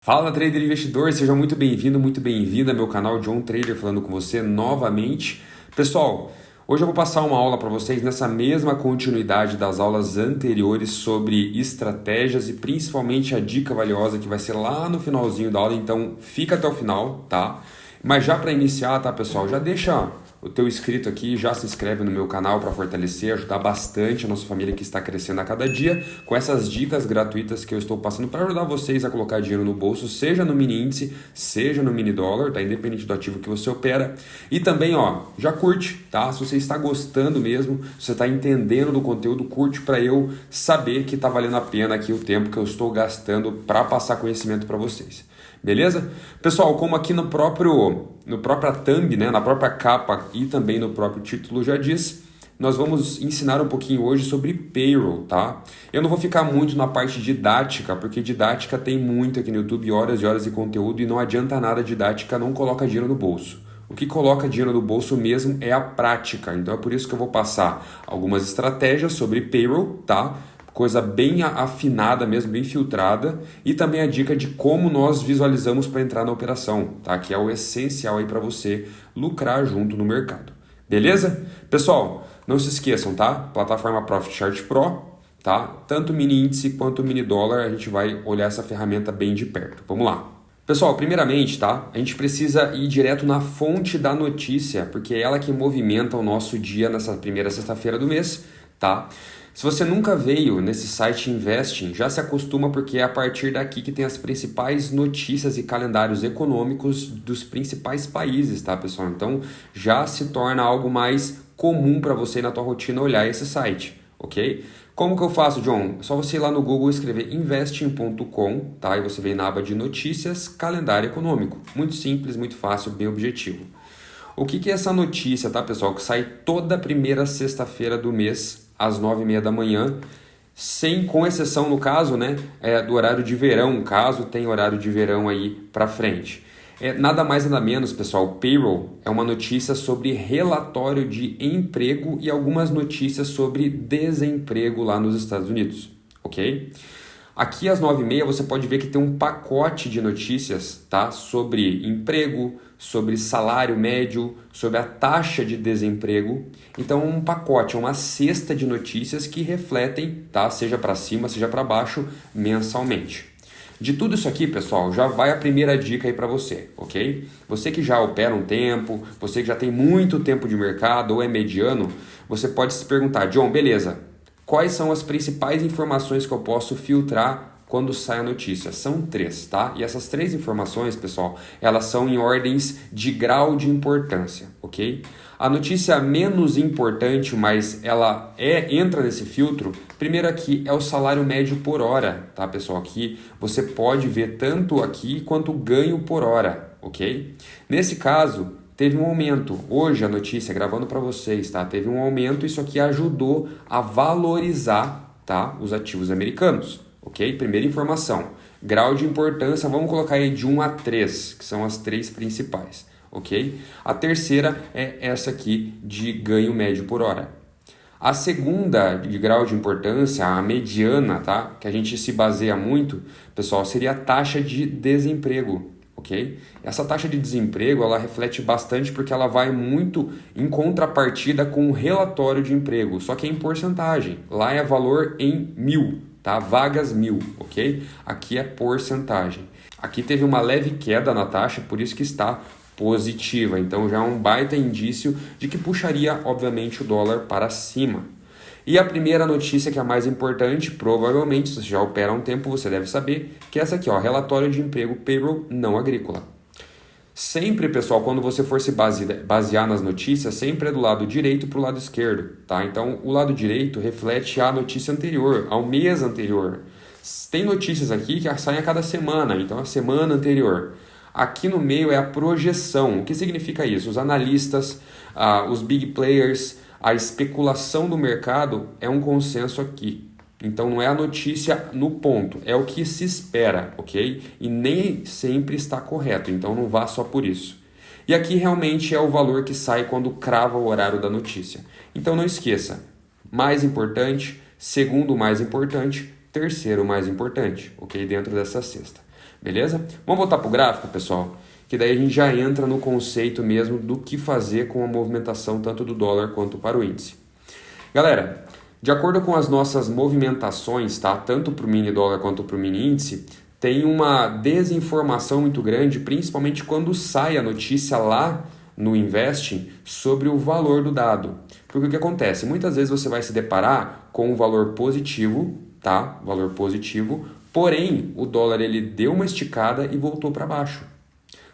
Fala trader investidor, seja muito bem-vindo, muito bem-vinda ao meu canal John Trader falando com você novamente. Pessoal, hoje eu vou passar uma aula para vocês nessa mesma continuidade das aulas anteriores sobre estratégias e principalmente a dica valiosa que vai ser lá no finalzinho da aula, então fica até o final, tá? Mas já para iniciar, tá pessoal, já deixa o teu inscrito aqui, já se inscreve no meu canal para fortalecer, ajudar bastante a nossa família que está crescendo a cada dia com essas dicas gratuitas que eu estou passando para ajudar vocês a colocar dinheiro no bolso, seja no mini índice, seja no mini dólar, tá? Independente do ativo que você opera. E também, ó, já curte, tá? Se você está gostando mesmo, se você está entendendo do conteúdo, curte para eu saber que está valendo a pena aqui o tempo que eu estou gastando para passar conhecimento para vocês. Beleza? Pessoal, como aqui no própria thumb, né, na própria capa e também no próprio título já diz, nós vamos ensinar um pouquinho hoje sobre payroll, tá? Eu não vou ficar muito na parte didática, porque didática tem muito aqui no YouTube, horas e horas de conteúdo e não adianta nada, didática não coloca dinheiro no bolso. O que coloca dinheiro no bolso mesmo é a prática, então é por isso que eu vou passar algumas estratégias sobre payroll, tá? Coisa bem afinada mesmo, bem filtrada, e também a dica de como nós visualizamos para entrar na operação, tá? Que é o essencial aí para você lucrar junto no mercado. Beleza? Pessoal, não se esqueçam, tá? Plataforma Profit Chart Pro, tá? Tanto mini índice quanto mini dólar, a gente vai olhar essa ferramenta bem de perto. Vamos lá. Pessoal, primeiramente, tá? A gente precisa ir direto na fonte da notícia, porque é ela que movimenta o nosso dia nessa primeira sexta-feira do mês, tá? Se você nunca veio nesse site Investing, já se acostuma porque é a partir daqui que tem as principais notícias e calendários econômicos dos principais países, tá, pessoal? Então, já se torna algo mais comum para você na tua rotina olhar esse site, ok? Como que eu faço, John? É só você ir lá no Google e escrever investing.com, tá? E você vem na aba de notícias, calendário econômico. Muito simples, muito fácil, bem objetivo. O que é essa notícia, tá, pessoal? Que sai toda primeira sexta-feira do mês, às 9h30 da manhã, com exceção, no caso, né, do horário de verão, caso tenha horário de verão aí para frente. Nada mais nada menos, pessoal, payroll é uma notícia sobre relatório de emprego e algumas notícias sobre desemprego lá nos Estados Unidos, ok? Aqui às 9h30 você pode ver que tem um pacote de notícias, tá? Sobre emprego, sobre salário médio, sobre a taxa de desemprego. Então um pacote, uma cesta de notícias que refletem, tá? Seja para cima, seja para baixo, mensalmente. De tudo isso aqui, pessoal, já vai a primeira dica aí para você, ok? Você que já opera um tempo, você que já tem muito tempo de mercado ou é mediano, você pode se perguntar, John, beleza, quais são as principais informações que eu posso filtrar quando sai a notícia? São 3, tá? E essas 3 informações, pessoal, elas são em ordens de grau de importância, ok? A notícia menos importante, mas ela entra nesse filtro, primeiro aqui é o salário médio por hora, tá, pessoal? Aqui você pode ver tanto aqui quanto o ganho por hora, ok? Nesse caso, teve um aumento. Hoje a notícia, gravando para vocês, tá? Teve um aumento, isso aqui ajudou a valorizar, tá, os ativos americanos, ok? Primeira informação. Grau de importância, vamos colocar aí de 1 a 3, que são as 3 principais, ok? A terceira é essa aqui de ganho médio por hora. A segunda de grau de importância, a mediana, tá? Que a gente se baseia muito, pessoal, seria a taxa de desemprego. Okay? Essa taxa de desemprego ela reflete bastante porque ela vai muito em contrapartida com o relatório de emprego, só que é em porcentagem. Lá é valor em 1.000, tá? Vagas 1.000, ok? Aqui é porcentagem. Aqui teve uma leve queda na taxa, por isso que está positiva. Então já é um baita indício de que puxaria, obviamente, o dólar para cima. E a primeira notícia, que é a mais importante, provavelmente, se você já opera há um tempo, você deve saber, que é essa aqui, ó, relatório de emprego payroll não agrícola. Sempre, pessoal, quando você for se basear nas notícias, sempre é do lado direito para o lado esquerdo, tá? Então, o lado direito reflete a notícia anterior, ao mês anterior. Tem notícias aqui que saem a cada semana, então a semana anterior. Aqui no meio é a projeção. O que significa isso? Os analistas, os big players, a especulação do mercado é um consenso aqui. Então não é a notícia no ponto, é o que se espera, ok? E nem sempre está correto, então não vá só por isso. E aqui realmente é o valor que sai quando crava o horário da notícia. Então não esqueça, mais importante, segundo mais importante, terceiro mais importante, ok? Dentro dessa cesta. beleza? Vamos voltar para o gráfico, pessoal, que daí a gente já entra no conceito mesmo do que fazer com a movimentação tanto do dólar quanto para o índice. Galera, de acordo com as nossas movimentações, tá? Tanto para o mini dólar quanto para o mini índice, tem uma desinformação muito grande, principalmente quando sai a notícia lá no Investing sobre o valor do dado. Porque o que acontece? Muitas vezes você vai se deparar com um valor positivo, tá? Valor positivo, porém o dólar ele deu uma esticada e voltou para baixo.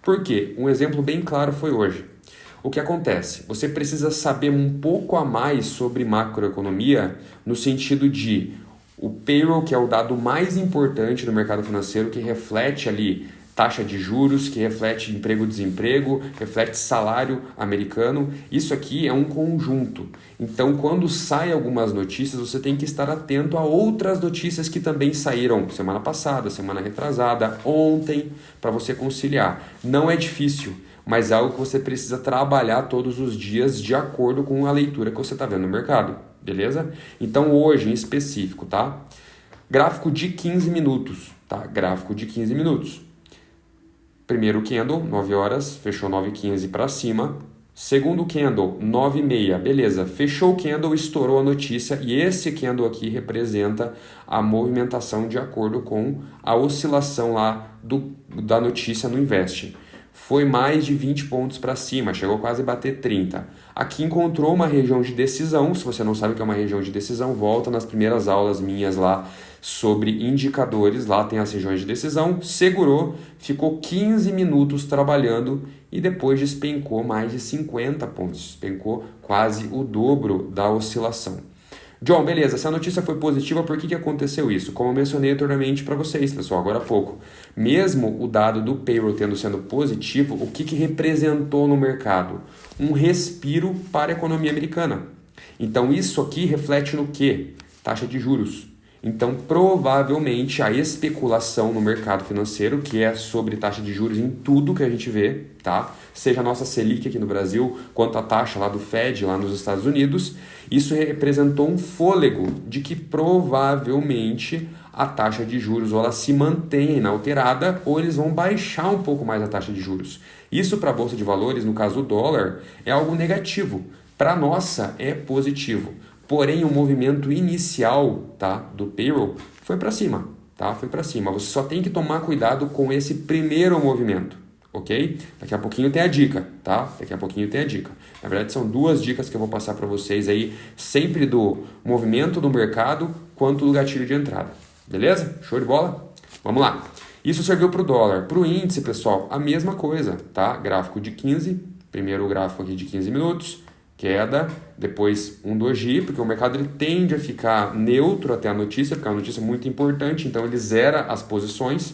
Por quê? Um exemplo bem claro foi hoje. O que acontece? Você precisa saber um pouco a mais sobre macroeconomia no sentido de o payroll, que é o dado mais importante no mercado financeiro, que reflete ali taxa de juros, que reflete emprego-desemprego, reflete salário americano. Isso aqui é um conjunto. Então, quando saem algumas notícias, você tem que estar atento a outras notícias que também saíram semana passada, semana retrasada, ontem, para você conciliar. Não é difícil, mas é algo que você precisa trabalhar todos os dias de acordo com a leitura que você está vendo no mercado, beleza? Então hoje em específico, tá? Gráfico de 15 minutos, tá? Gráfico de 15 minutos. Primeiro candle, 9 horas, fechou 9h15 para cima. Segundo candle, 9h30, beleza, fechou o candle, estourou a notícia e esse candle aqui representa a movimentação de acordo com a oscilação lá da notícia no Investing. Foi mais de 20 pontos para cima, chegou quase a bater 30. Aqui encontrou uma região de decisão. Se você não sabe o que é uma região de decisão, volta nas primeiras aulas minhas lá sobre indicadores, lá tem as regiões de decisão, segurou, ficou 15 minutos trabalhando e depois despencou mais de 50 pontos, despencou quase o dobro da oscilação. John, beleza, se a notícia foi positiva, por que aconteceu isso? Como eu mencionei anteriormente para vocês, pessoal, agora há pouco. Mesmo o dado do payroll sendo positivo, o que representou no mercado? Um respiro para a economia americana. Então isso aqui reflete no quê? Taxa de juros. Então, provavelmente, a especulação no mercado financeiro, que é sobre taxa de juros em tudo que a gente vê, tá? Seja a nossa Selic aqui no Brasil, quanto a taxa lá do Fed, lá nos Estados Unidos, isso representou um fôlego de que provavelmente a taxa de juros ou ela se mantém inalterada ou eles vão baixar um pouco mais a taxa de juros. Isso para a Bolsa de Valores, no caso do dólar, é algo negativo. Para a nossa, é positivo. Porém, o movimento inicial, tá, do payroll foi para cima, tá? Foi para cima. Você só tem que tomar cuidado com esse primeiro movimento, ok? Daqui a pouquinho tem a dica, tá? Daqui a pouquinho tem a dica. Na verdade, são duas dicas que eu vou passar para vocês aí, sempre do movimento do mercado quanto do gatilho de entrada. Beleza? Show de bola? Vamos lá. Isso serviu para o dólar. Para o índice, pessoal, a mesma coisa, tá? Gráfico de 15, primeiro o gráfico aqui de 15 minutos, queda, depois um doji, porque o mercado ele tende a ficar neutro até a notícia, porque é uma notícia muito importante, então ele zera as posições.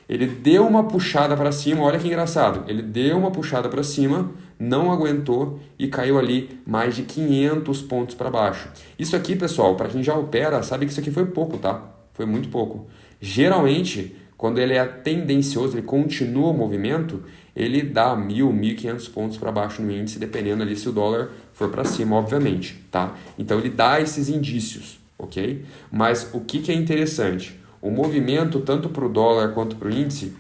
Ele deu uma puxada para cima, olha que engraçado, ele deu uma puxada para cima, não aguentou e caiu ali mais de 500 pontos para baixo. Isso aqui, pessoal, para quem já opera, sabe que isso aqui foi pouco, tá? Foi muito pouco. Geralmente, quando ele é tendencioso, ele continua o movimento, ele dá 1.000, 1.500 pontos para baixo no índice, dependendo ali se o dólar for para cima, obviamente, tá? Então ele dá esses indícios, ok? Mas o que é interessante? O movimento, tanto para o dólar quanto para o índice,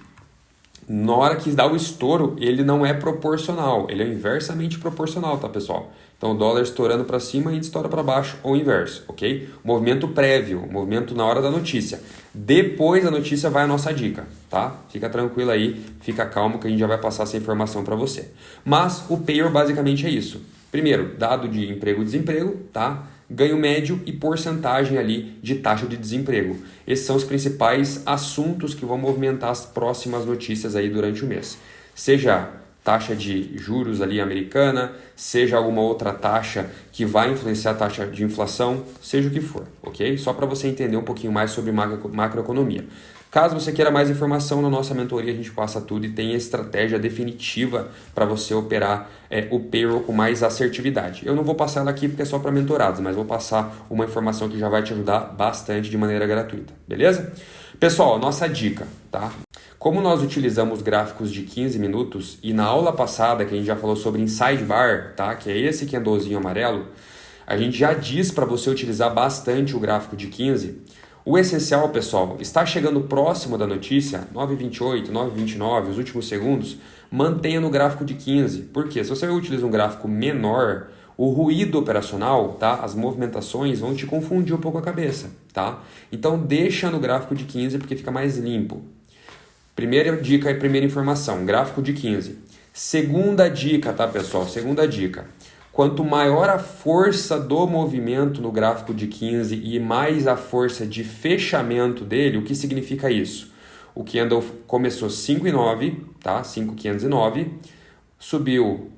na hora que dá o estouro, ele não é proporcional, ele é inversamente proporcional, tá, pessoal? Então o dólar estourando para cima e índice estoura para baixo, ou inverso, ok? Movimento prévio, movimento na hora da notícia. Depois da notícia vai a nossa dica, tá? Fica tranquilo aí, fica calmo que a gente já vai passar essa informação para você. Mas o payroll basicamente é isso. Primeiro, dado de emprego e desemprego, tá? Ganho médio e porcentagem ali de taxa de desemprego. Esses são os principais assuntos que vão movimentar as próximas notícias aí durante o mês. Seja taxa de juros ali americana, seja alguma outra taxa que vai influenciar a taxa de inflação, seja o que for, ok? Só para você entender um pouquinho mais sobre macroeconomia. Caso você queira mais informação, na nossa mentoria a gente passa tudo e tem a estratégia definitiva para você operar o payroll com mais assertividade. Eu não vou passar ela aqui porque é só para mentorados, mas vou passar uma informação que já vai te ajudar bastante de maneira gratuita, beleza? Pessoal, nossa dica, tá? Como nós utilizamos gráficos de 15 minutos e na aula passada que a gente já falou sobre inside bar, tá? Que é esse candlezinho amarelo, a gente já diz para você utilizar bastante o gráfico de 15. O essencial, pessoal, está chegando próximo da notícia, 9h28, 9h29, os últimos segundos, mantenha no gráfico de 15. Por quê? Se você utiliza um gráfico menor, o ruído operacional, tá? As movimentações vão te confundir um pouco a cabeça, tá? Então deixa no gráfico de 15 porque fica mais limpo. Primeira dica e primeira informação, gráfico de 15. Segunda dica, tá, pessoal? Segunda dica. Quanto maior a força do movimento no gráfico de 15 e mais a força de fechamento dele, o que significa isso? O candle começou 5,9, tá? 5.509, subiu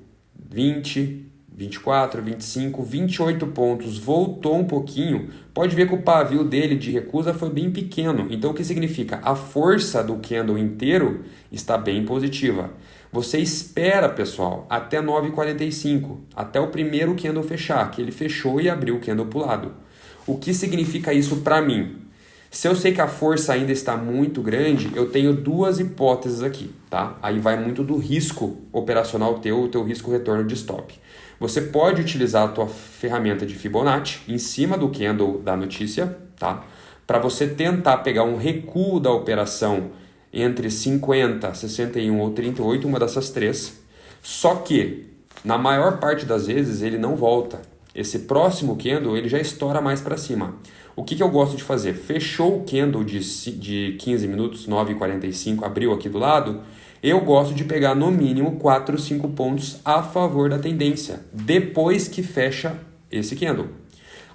20, 24, 25, 28 pontos, voltou um pouquinho. Pode ver que o pavio dele de recusa foi bem pequeno. Então, o que significa? A força do candle inteiro está bem positiva. Você espera, pessoal, até 9h45, até o primeiro candle fechar, que ele fechou e abriu o candle para o lado. O que significa isso para mim? Se eu sei que a força ainda está muito grande, eu tenho duas hipóteses aqui, tá? Aí vai muito do risco operacional teu, o teu risco retorno de stop. Você pode utilizar a tua ferramenta de Fibonacci em cima do candle da notícia, tá? Para você tentar pegar um recuo da operação entre 50, 61 ou 38, uma dessas três. Só que, na maior parte das vezes, ele não volta. Esse próximo candle, ele já estoura mais para cima. O que eu gosto de fazer? Fechou o candle de 15 minutos, 9h45, abriu aqui do lado. Eu gosto de pegar no mínimo 4, 5 pontos a favor da tendência, depois que fecha esse candle.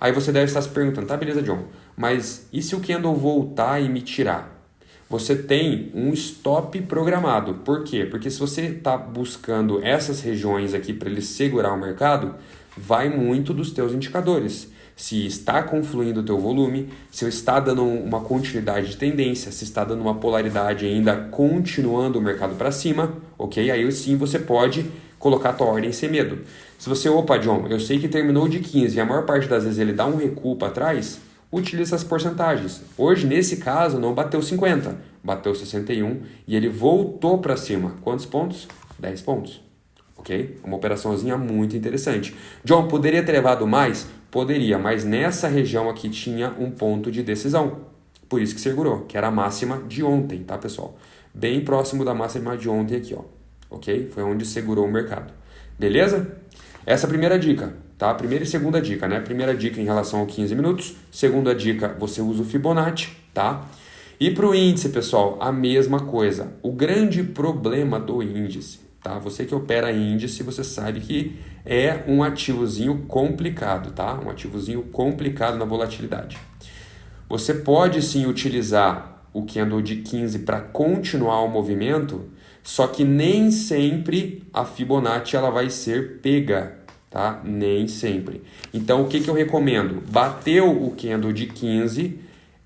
Aí você deve estar se perguntando, tá, beleza, John, mas e se o candle voltar e me tirar? Você tem um stop programado. Por quê? Porque se você está buscando essas regiões aqui para ele segurar o mercado, vai muito dos teus indicadores. Se está confluindo o teu volume, se está dando uma continuidade de tendência, se está dando uma polaridade ainda continuando o mercado para cima, ok? Aí sim você pode colocar a tua ordem sem medo. Se você, opa, John, eu sei que terminou de 15 e a maior parte das vezes ele dá um recuo para trás, utilize essas porcentagens. Hoje, nesse caso, não bateu 50, bateu 61 e ele voltou para cima. Quantos pontos? 10 pontos. Ok? Uma operaçãozinha muito interessante. John, poderia ter levado mais? Poderia, mas nessa região aqui tinha um ponto de decisão. Por isso que segurou, que era a máxima de ontem, tá, pessoal? Bem próximo da máxima de ontem aqui, ó. Ok? Foi onde segurou o mercado. Beleza? Essa é a primeira dica, tá? Primeira e segunda dica, né? Primeira dica em relação ao 15 minutos. Segunda dica, você usa o Fibonacci, tá? E para o índice, pessoal, a mesma coisa. O grande problema do índice, tá? Você que opera índice, você sabe que é um ativozinho complicado, tá? Um ativozinho complicado na volatilidade. Você pode sim utilizar o candle de 15 para continuar o movimento, só que nem sempre a Fibonacci ela vai ser pega, tá? Nem sempre. Então, o que eu recomendo? Bateu o candle de 15,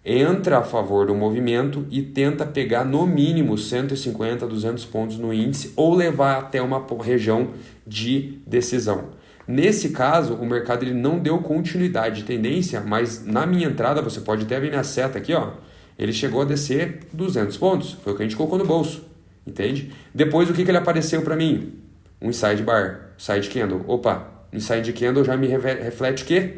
entra a favor do movimento e tenta pegar no mínimo 150, 200 pontos no índice ou levar até uma região de decisão. Nesse caso, o mercado ele não deu continuidade de tendência, mas na minha entrada, você pode até ver minha seta aqui, ó, ele chegou a descer 200 pontos, foi o que a gente colocou no bolso, entende? Depois, o que ele apareceu para mim? Um inside bar, side candle. Opa, inside candle já me reflete o quê?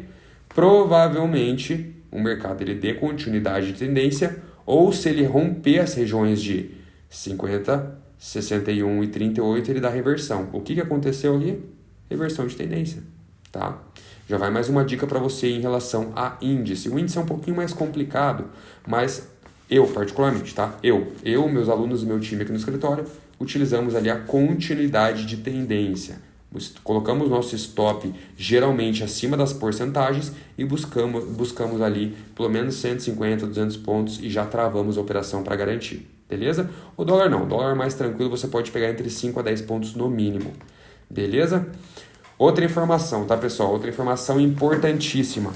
Provavelmente o mercado ele dê continuidade de tendência, ou se ele romper as regiões de 50, 61 e 38, ele dá reversão. O que aconteceu ali? Reversão de tendência, tá? Já vai mais uma dica para você em relação a índice. O índice é um pouquinho mais complicado, mas eu particularmente, tá? Meus alunos e meu time aqui no escritório, utilizamos ali a continuidade de tendência. Colocamos nosso stop geralmente acima das porcentagens e buscamos ali pelo menos 150, 200 pontos e já travamos a operação para garantir, beleza? O dólar não, o dólar mais tranquilo você pode pegar entre 5 a 10 pontos no mínimo, beleza? Outra informação, tá, pessoal? Outra informação importantíssima,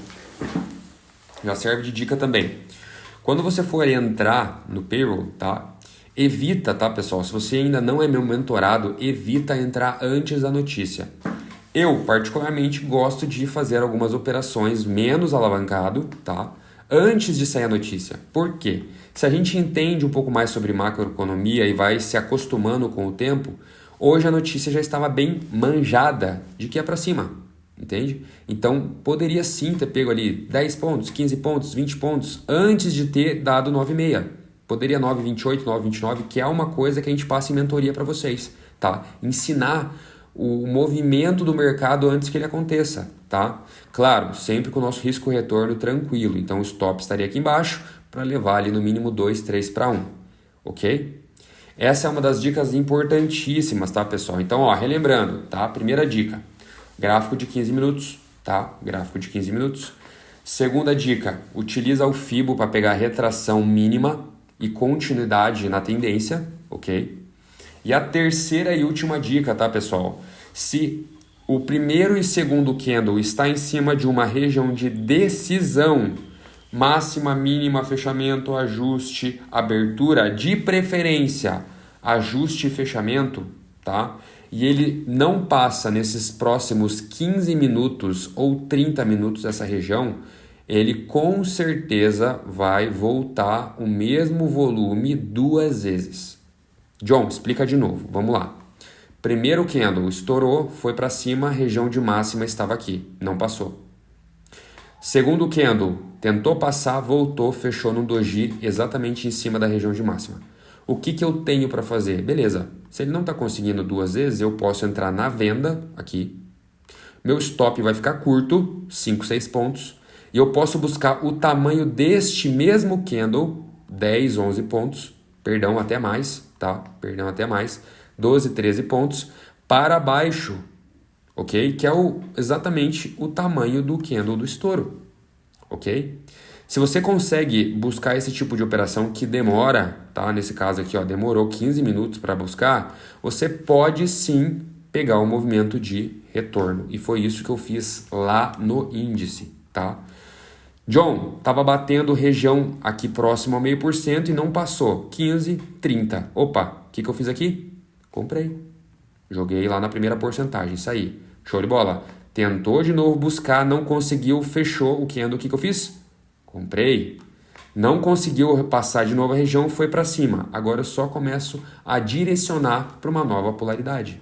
já serve de dica também. Quando você for entrar no payroll, tá? Evita, tá, pessoal? Se você ainda não é meu mentorado, evita entrar antes da notícia. Eu, particularmente, gosto de fazer algumas operações menos alavancado, tá? Antes de sair a notícia. Por quê? Se a gente entende um pouco mais sobre macroeconomia e vai se acostumando com o tempo, hoje a notícia já estava bem manjada de que é para cima. entende? Então, poderia sim ter pego ali 10 pontos, 15 pontos, 20 pontos, antes de ter dado 9,6. Poderia 9,28, 9,29, que é uma coisa que a gente passa em mentoria para vocês, tá? Ensinar o movimento do mercado antes que ele aconteça, tá? Claro, sempre com o nosso risco-retorno tranquilo. Então, o stop estaria aqui embaixo para levar ali no mínimo 2, 3 para 1, ok? Essa é uma das dicas importantíssimas, tá, pessoal? Então, ó, relembrando, tá? Primeira dica, gráfico de 15 minutos, tá? Gráfico de 15 minutos. Segunda dica, utiliza o FIBO para pegar retração mínima e continuidade na tendência, ok? E a terceira e última dica, tá, pessoal? Se o primeiro e segundo candle está em cima de uma região de decisão, máxima, mínima, fechamento, ajuste, abertura, de preferência, ajuste e fechamento, tá? E ele não passa nesses próximos 15 minutos ou 30 minutos essa região, ele com certeza vai voltar o mesmo volume 2 vezes. John, explica de novo, vamos lá. Primeiro candle estourou, foi para cima, região de máxima estava aqui, não passou. Segundo candle, tentou passar, voltou, fechou no doji exatamente em cima da região de máxima. O que eu tenho para fazer? Beleza, se ele não está conseguindo 2 vezes, eu posso entrar na venda aqui. Meu stop vai ficar curto, 5, 6 pontos. E eu posso buscar o tamanho deste mesmo candle, 10, 11 pontos, perdão, até mais, tá? Perdão, até mais, 12, 13 pontos, para baixo, ok? Que é exatamente o tamanho do candle do estouro, ok? Se você consegue buscar esse tipo de operação que demora, tá? Nesse caso aqui, ó, demorou 15 minutos para buscar, você pode sim pegar o movimento de retorno. E foi isso que eu fiz lá no índice, tá? John, estava batendo região aqui próximo ao 0,5% e não passou. 15, 30. Opa, o que eu fiz aqui? Comprei. Joguei lá na primeira porcentagem, saí. Show de bola. Tentou de novo buscar, não conseguiu, fechou o candle. O que eu fiz? Comprei. Não conseguiu passar de novo a região, foi para cima. Agora eu só começo a direcionar para uma nova polaridade.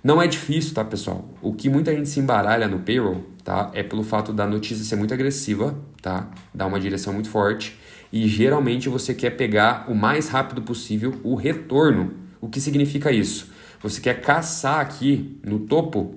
Não é difícil, tá, pessoal? O que muita gente se embaralha no payroll, tá, é pelo fato da notícia ser muito agressiva, tá? Dá uma direção muito forte e geralmente você quer pegar o mais rápido possível o retorno. O que significa isso? Você quer caçar aqui no topo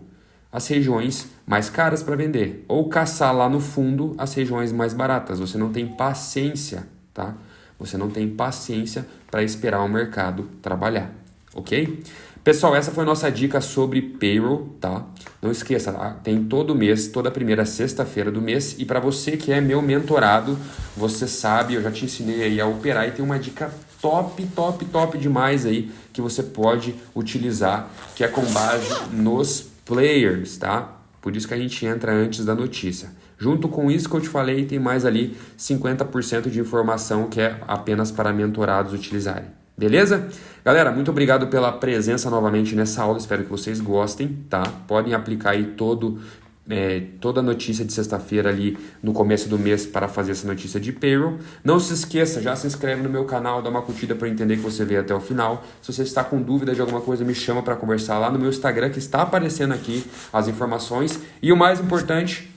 as regiões mais caras para vender ou caçar lá no fundo as regiões mais baratas. Você não tem paciência, tá? Você não tem paciência para esperar o mercado trabalhar, ok? Pessoal, essa foi a nossa dica sobre payroll, tá? Não esqueça, tá? Tem todo mês, toda primeira sexta-feira do mês. E para você que é meu mentorado, você sabe, eu já te ensinei aí a operar e tem uma dica top, top, top demais aí que você pode utilizar, que é com base nos players, tá? Por isso que a gente entra antes da notícia. Junto com isso que eu te falei, tem mais ali 50% de informação que é apenas para mentorados utilizarem. Beleza? Galera, muito obrigado pela presença novamente nessa aula, espero que vocês gostem, tá? Podem aplicar aí toda a notícia de sexta-feira ali no começo do mês para fazer essa notícia de payroll. Não se esqueça, já se inscreve no meu canal, dá uma curtida para entender que você veio até o final. Se você está com dúvida de alguma coisa, me chama para conversar lá no meu Instagram, que está aparecendo aqui as informações. E o mais importante,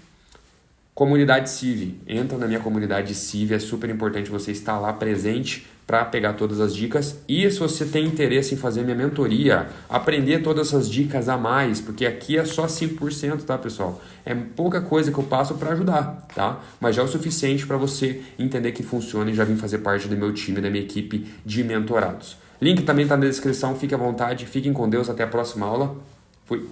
comunidade CIV. Entra na minha comunidade CIV, é super importante você estar lá presente para pegar todas as dicas. E se você tem interesse em fazer minha mentoria, aprender todas essas dicas a mais, porque aqui é só 5%, tá, pessoal? É pouca coisa que eu passo para ajudar, tá? Mas já é o suficiente para você entender que funciona e já vir fazer parte do meu time, da minha equipe de mentorados. Link também está na descrição, fique à vontade, fiquem com Deus, até a próxima aula. Fui!